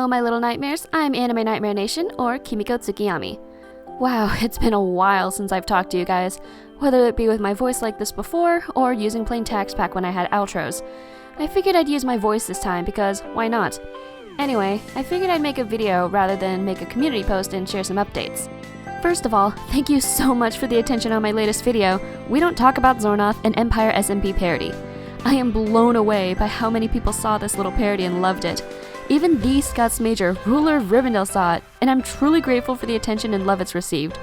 my little nightmares, I'm Anime Nightmare Nation, or Kimiko Tsukiyami. Wow, it's been a while since I've talked to you guys, whether it be with my voice like this before, or using plain text back when I had outros. I figured I'd use my voice this time because, why not? Anyway, I figured I'd make a video rather than make a community post and share some updates. First of all, thank you so much for the attention on my latest video, We Don't Talk About Zornoth, an Empire SMP parody. I am blown away by how many people saw this little parody and loved it. Even the Scots Major, ruler of Rivendell, saw it, and I'm truly grateful for the attention and love it's received.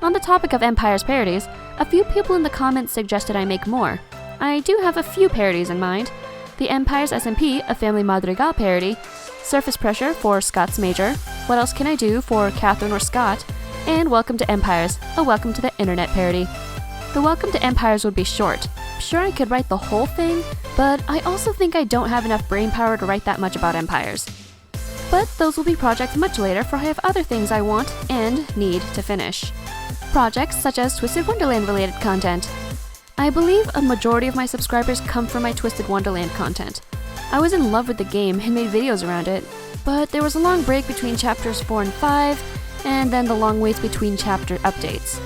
On the topic of Empire's parodies, a few people in the comments suggested I make more. I do have a few parodies in mind. The Empire's SMP, a Family Madrigal parody, Surface Pressure for Scots Major, What Else Can I Do for Catherine or Scott, and Welcome to Empires, a Welcome to the Internet parody. The Welcome to Empires would be short. I'm sure I could write the whole thing, but I also think I don't have enough brainpower to write that much about empires. But those will be projects much later, for I have other things I want and need to finish. Projects such as Twisted Wonderland related content. I believe a majority of my subscribers come from my Twisted Wonderland content. I was in love with the game and made videos around it, but there was a long break between chapters 4 and 5, and then the long waits between chapter updates.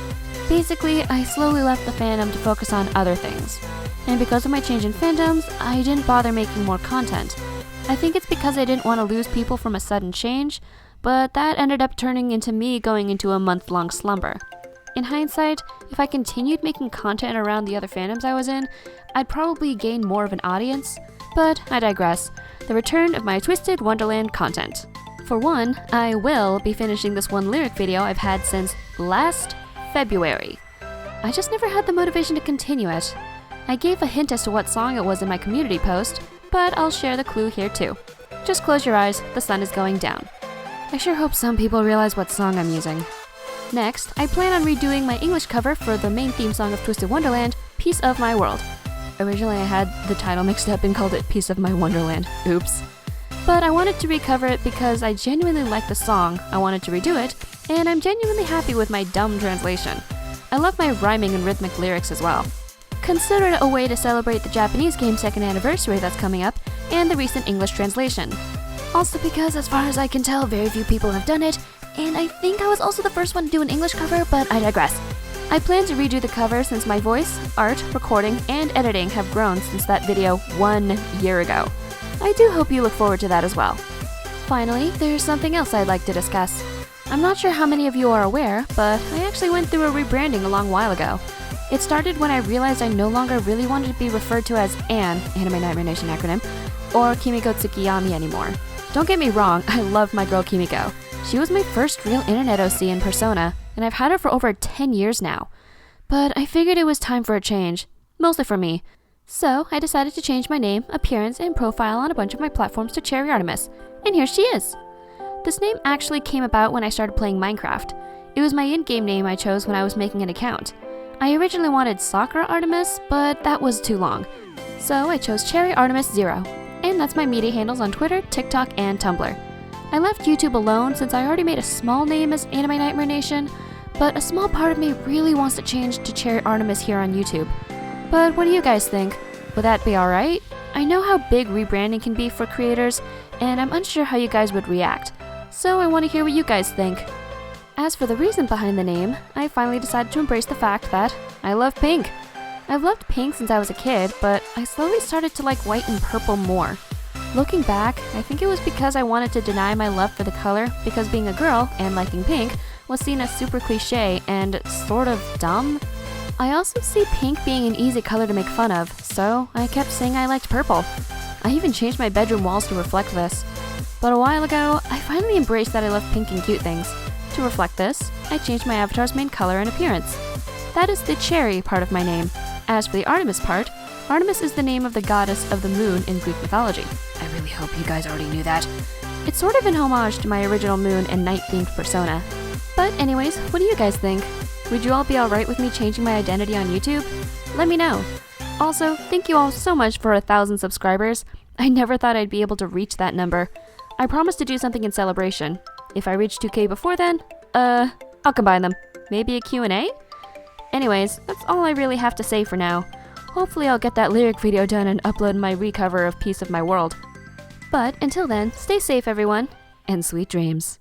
Basically, I slowly left the fandom to focus on other things. And because of my change in fandoms, I didn't bother making more content. I think it's because I didn't want to lose people from a sudden change, but that ended up turning into me going into a month-long slumber. In hindsight, if I continued making content around the other fandoms I was in, I'd probably gain more of an audience, but I digress. The return of my Twisted Wonderland content. For one, I will be finishing this one lyric video I've had since last February. I just never had the motivation to continue it. I gave a hint as to what song it was in my community post, but I'll share the clue here too. Just close your eyes, the sun is going down. I sure hope some people realize what song I'm using. Next, I plan on redoing my English cover for the main theme song of Twisted Wonderland, Piece of My World. Originally I had the title mixed up and called it Piece of My Wonderland. Oops. But I wanted to recover it because I genuinely liked the song, I wanted to redo it, and I'm genuinely happy with my dumb translation. I love my rhyming and rhythmic lyrics as well. Consider it a way to celebrate the Japanese game's 2nd anniversary that's coming up, and the recent English translation. Also because, as far as I can tell, very few people have done it, and I think I was also the first one to do an English cover, but I digress. I plan to redo the cover since my voice, art, recording, and editing have grown since that video 1 year ago. I do hope you look forward to that as well. Finally, there's something else I'd like to discuss. I'm not sure how many of you are aware, but I actually went through a rebranding a long while ago. It started when I realized I no longer really wanted to be referred to as Anne, Anime Nightmare Nation acronym, or Kimiko Tsukiyami anymore. Don't get me wrong, I love my girl Kimiko. She was my first real internet OC in persona, and I've had her for over 10 years now. But I figured it was time for a change, mostly for me. So I decided to change my name, appearance, and profile on a bunch of my platforms to Cherry Artemis, and here she is. This name actually came about when I started playing Minecraft. It was my in-game name I chose when I was making an account. I originally wanted Sakura Artemis, but that was too long. So I chose Cherry Artemis 0, and that's my media handles on Twitter, TikTok, and Tumblr. I left YouTube alone since I already made a small name as Anime Nightmare Nation, but a small part of me really wants to change to Cherry Artemis here on YouTube. But what do you guys think? Would that be alright? I know how big rebranding can be for creators, and I'm unsure how you guys would react. So I want to hear what you guys think. As for the reason behind the name, I finally decided to embrace the fact that I love pink. I've loved pink since I was a kid, but I slowly started to like white and purple more. Looking back, I think it was because I wanted to deny my love for the color because being a girl and liking pink was seen as super cliche and sort of dumb. I also see pink being an easy color to make fun of, so I kept saying I liked purple. I even changed my bedroom walls to reflect this. But a while ago, I finally embraced that I love pink and cute things. To reflect this, I changed my avatar's main color and appearance. That is the cherry part of my name. As for the Artemis part, Artemis is the name of the goddess of the moon in Greek mythology. I really hope you guys already knew that. It's sort of an homage to my original moon and night-themed persona. But anyways, what do you guys think? Would you all be alright with me changing my identity on YouTube? Let me know. Also, thank you all so much for 1,000 subscribers. I never thought I'd be able to reach that number. I promised to do something in celebration. If I reach 2K before then, I'll combine them. Maybe a Q&A? Anyways, that's all I really have to say for now. Hopefully I'll get that lyric video done and upload my recover of Piece of My World. But until then, stay safe everyone, and sweet dreams.